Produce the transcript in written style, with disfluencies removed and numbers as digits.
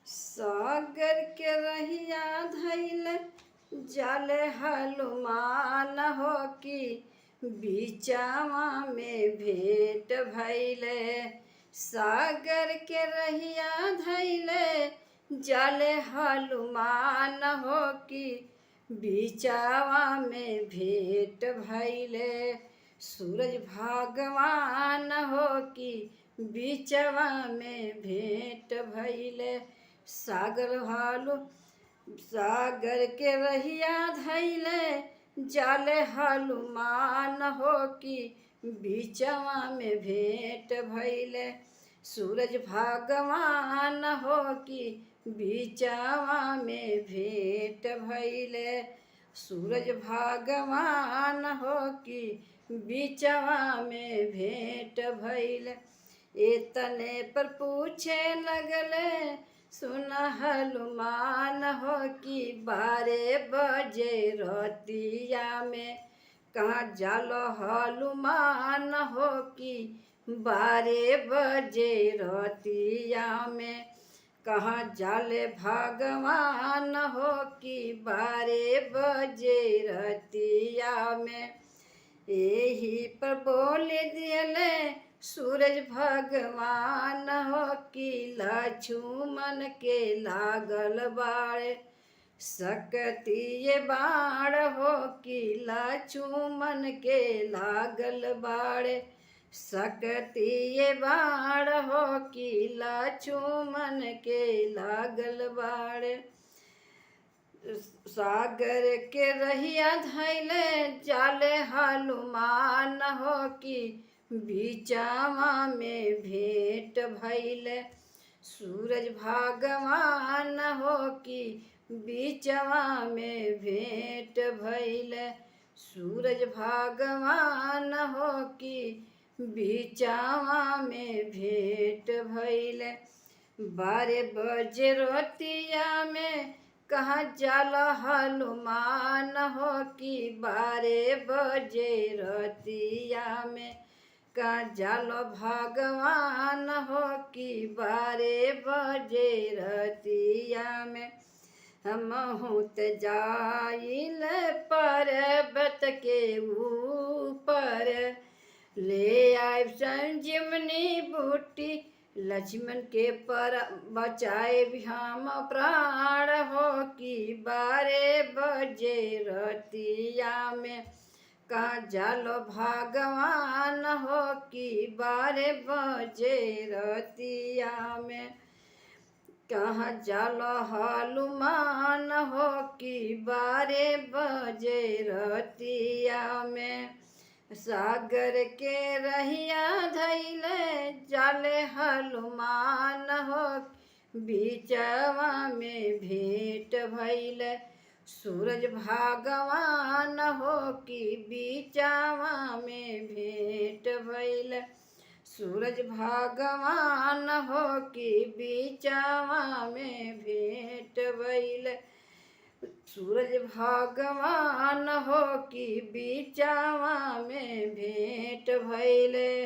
सागर के रहिया धैले जाले हनुमान हो कि बीचावा में भेंट भैले। सागर के रहिया धैले जाले हनुमान हो कि बीचावा में भेंट भैले। सूरज भगवान हो कि बीचवा में भेंट भैले। सागर के रहिया धैले जाले हनुमान हो कि बीचवा में भेंट भैले। सूरज भगवान हो कि बीचवा में भेंट भैले। सूरज भगवान हो कि बीचवा में भेंट भैले। एतने पर पूछे लगले सुन हनुमान हो कि 12 बजे रतिया में कहाँ जालो हनुमान हो कि 12 बजे रतिया में कहाँ जाले भगवान हो कि 12 बजे रतिया में। यही पर बोल दियले सूरज भगवान हो कि लक्ष्मण के लागल बाड़े सकतीय बाण हो कि लक्ष्मण के लागल बाड़े सकतीय बाण हो कि लक्ष्मण के लागल बाड़े। सागर के रहिया धैले जाले हनुमान हो कि बीचवा में भेंट भैले। सूरज भगवान हो कि बीचवा में भेंट भैले। सूरज भगवान हो कि बीचवा में भेंट भैले। 12 बजे रतिया में कहाँ जाला हनुमान हो कि 12 बजे रतिया में कहाँ जालो भगवान हो कि 12 बजे रतिया में। हम होत जाइल पर्वत के ऊपर ले आए संजीवनी बूटी लक्ष्मण के पर बचाए भी हम प्राण हो कि 12 बजे रतिया में कहाँ जालो भगवान हो कि 12 बजे रतिया में कहाँ जालो हनुमान हो कि 12 बजे रतिया में। सागर के रहिया धैले जाले हनुमान हो बीचवा में भेंट भैले। सूरज भगवान हो कि बीचवा में भेंट भैले। सूरज भगवान हो कि बीचवा में भेंट भैले। सूरज भगवान हो कि बीचवा में भेंट भैले।